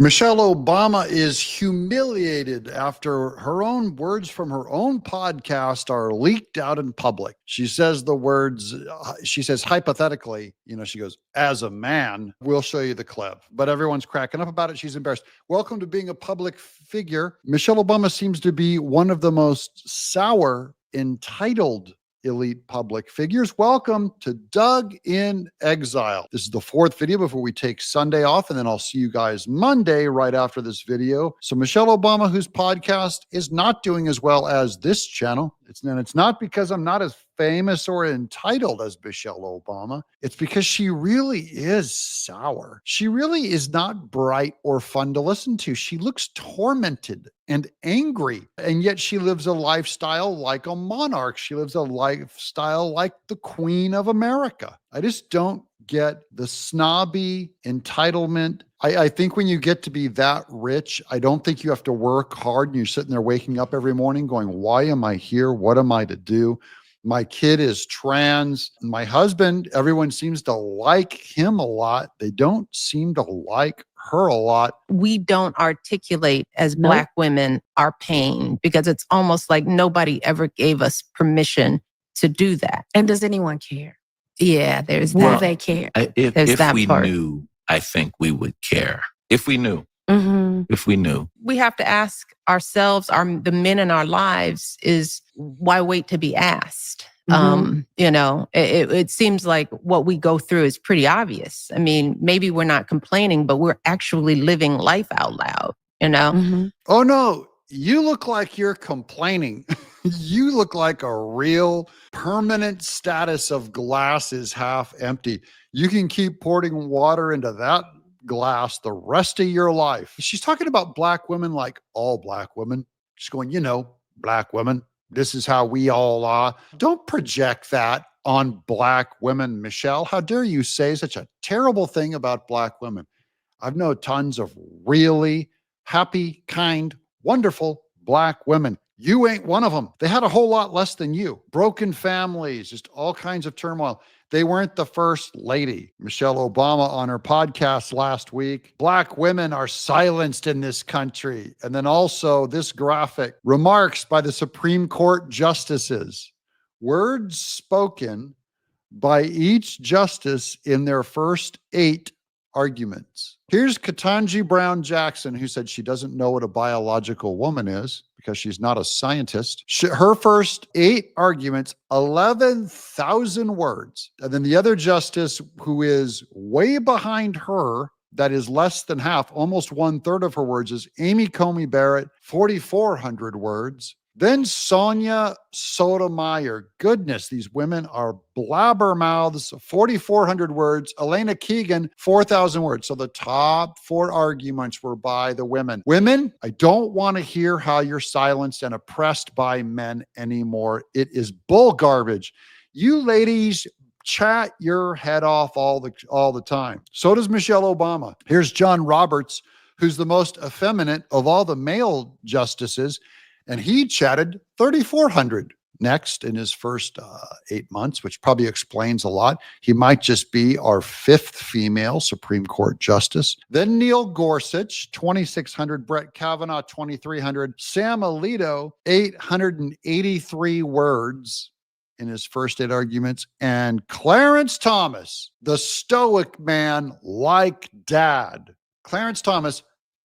Michelle Obama is humiliated after her own words from her own podcast are leaked out in public. She says the words, she says hypothetically, she goes, as a man, we'll show you the clip. But everyone's cracking up about it. She's embarrassed. Welcome to being a public figure. Michelle Obama seems to be one of the most sour, entitled elite public figures. Welcome to Doug in Exile. This is the fourth video before we take Sunday off, and then I'll see you guys Monday right after this video. So Michelle Obama, whose podcast is not doing as well as this channel, it's not because I'm not as famous or entitled as Michelle Obama. It's because she really is sour. She really is not bright or fun to listen to. She looks tormented and angry, and yet she lives a lifestyle like a monarch. She lives a lifestyle like the Queen of America. I just don't get the snobby entitlement. I think when you get to be that rich, I don't think you have to work hard and you're sitting there waking up every morning going, why am I here? What am I to do? My kid is trans. My husband, everyone seems to like him a lot. They don't seem to like her a lot. We don't articulate as Black women our pain because it's almost like nobody ever gave us permission to do that. And does anyone care? Yeah, there's that. Will they care? If we knew, I think we would care. If we knew. Mm-hmm. If we knew. We have to ask ourselves, the men in our lives, is why wait to be asked? Mm-hmm. It seems like what we go through is pretty obvious. I mean, maybe we're not complaining, but we're actually living life out loud, Mm-hmm. Oh no, you look like you're complaining. You look like a real permanent status of glass is half empty. You can keep pouring water into that glass the rest of your life. She's talking about Black women like all Black women. She's going, Black women, this is how we all are. Don't project that on Black women, Michelle. How dare you say such a terrible thing about Black women? I've known tons of really happy, kind, wonderful Black women. You ain't one of them. They had a whole lot less than you. Broken families, just all kinds of turmoil. They weren't the first lady. Michelle Obama on her podcast last week. Black women are silenced in this country. And then also this graphic, remarks by the Supreme Court justices. Words spoken by each justice in their first 8 arguments. Here's Ketanji Brown Jackson, who said she doesn't know what a biological woman is because she's not a scientist. Her first 8 arguments, 11,000 words. And then the other justice, who is way behind her, that is less than half, almost 1/3 of her words, is Amy Coney Barrett, 4,400 words. Then Sonia Sotomayor. Goodness, these women are blabbermouths, 4,400 words. Elena Keegan, 4,000 words. So the top 4 arguments were by the women. Women, I don't want to hear how you're silenced and oppressed by men anymore. It is bull garbage. You ladies chat your head off all the time. So does Michelle Obama. Here's John Roberts, who's the most effeminate of all the male justices. And he chatted 3,400 next in his first 8 months, which probably explains a lot. He might just be our 5th female Supreme Court justice. Then Neil Gorsuch, 2,600. Brett Kavanaugh, 2,300. Sam Alito, 883 words in his first 8 arguments. And Clarence Thomas, the stoic man like dad. Clarence Thomas,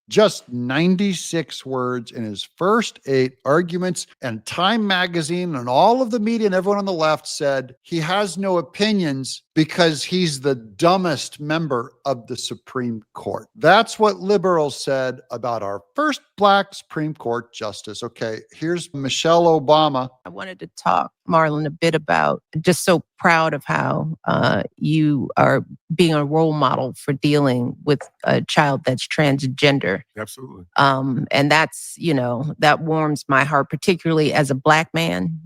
just 96 words in his first 8 arguments, and Time Magazine and all of the media and everyone on the left said he has no opinions because he's the dumbest member of the Supreme Court. That's what liberals said about our first Black Supreme Court justice. Okay, here's Michelle Obama. I wanted to talk, Marlon, a bit about, just so proud of how you are being a role model for dealing with a child that's transgender. Absolutely. And that's, that warms my heart, particularly as a Black man.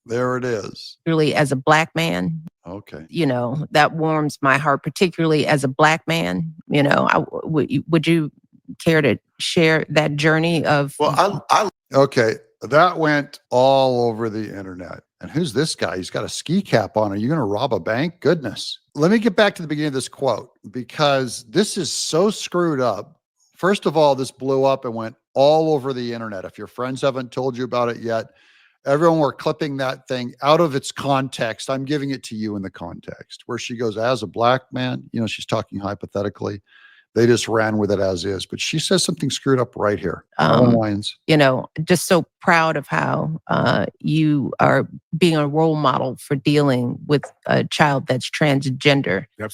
There it is. Particularly as a Black man. Okay. That warms my heart, particularly as a Black man. Would you care to share that journey of? Well, Okay, that went all over the internet. And who's this guy? He's got a ski cap on. Are you going to rob a bank? Goodness. Let me get back to the beginning of this quote because this is so screwed up. First of all, this blew up and went all over the internet. If your friends haven't told you about it yet, everyone were clipping that thing out of its context. I'm giving it to you in the context where she goes, as a black man, she's talking hypothetically. They just ran with it as is. But she says something screwed up right here. Wines. Just so proud of how you are being a role model for dealing with a child that's transgender. Yep.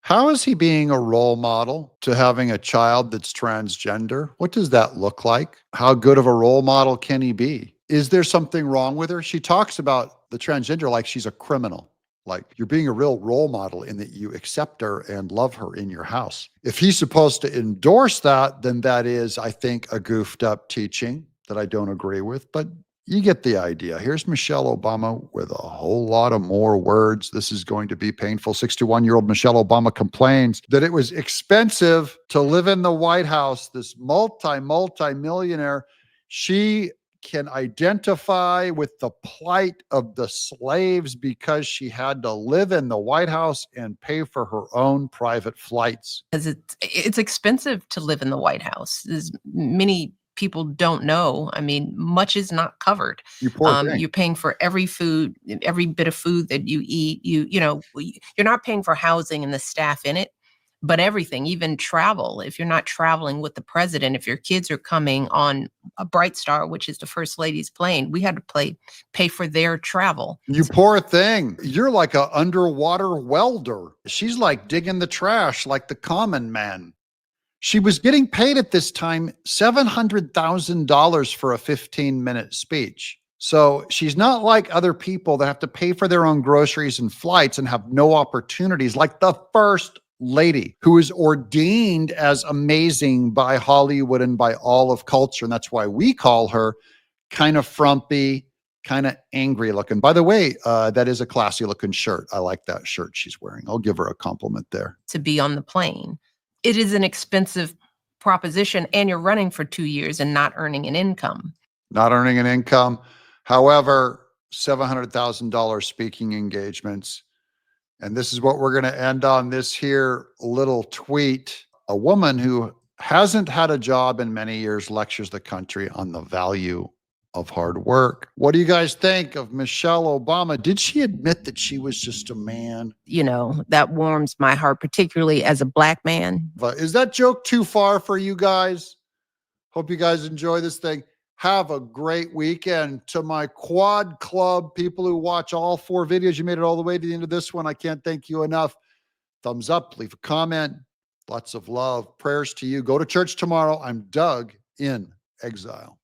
How is he being a role model to having a child that's transgender? What does that look like? How good of a role model can he be? Is there something wrong with her? She talks about the transgender like she's a criminal. Like you're being a real role model in that you accept her and love her in your house. If he's supposed to endorse that, then that is, I think, a goofed up teaching that I don't agree with. But you get the idea. Here's Michelle Obama with a whole lot of more words. This is going to be painful. 61-year-old Michelle Obama complains that it was expensive to live in the White House. This multi-millionaire, she can identify with the plight of the slaves because she had to live in the White House and pay for her own private flights. Because it's expensive to live in the White House. As many people don't know. I mean, much is not covered. You poor thing. You're paying for every bit of food that you eat. You're not paying for housing and the staff in it, but everything, even travel. If you're not traveling with the president, if your kids are coming on a Bright Star, which is the first lady's plane, we had to pay for their travel. You poor thing. You're like an underwater welder. She's like digging the trash like the common man. She was getting paid at this time $700,000 for a 15-minute speech. So she's not like other people that have to pay for their own groceries and flights and have no opportunities, like the first lady who is ordained as amazing by Hollywood and by all of culture. And that's why we call her kind of frumpy, kind of angry looking. By the way, that is a classy looking shirt. I like that shirt she's wearing. I'll give her a compliment there. To be on the plane. It is an expensive proposition, and you're running for 2 years and not earning an income. Not earning an income. However, $700,000 speaking engagements. And this is what we're going to end on, this here little tweet. A woman who hasn't had a job in many years lectures the country on the value of hard work. What do you guys think of Michelle Obama? Did she admit that she was just a man? That warms my heart, particularly as a black man. Is that joke too far for you guys? Hope you guys enjoy this thing. Have a great weekend. To my quad club, people who watch all 4 videos, you made it all the way to the end of this one. I can't thank you enough. Thumbs up, leave a comment. Lots of love. Prayers to you. Go to church tomorrow. I'm Doug in Exile.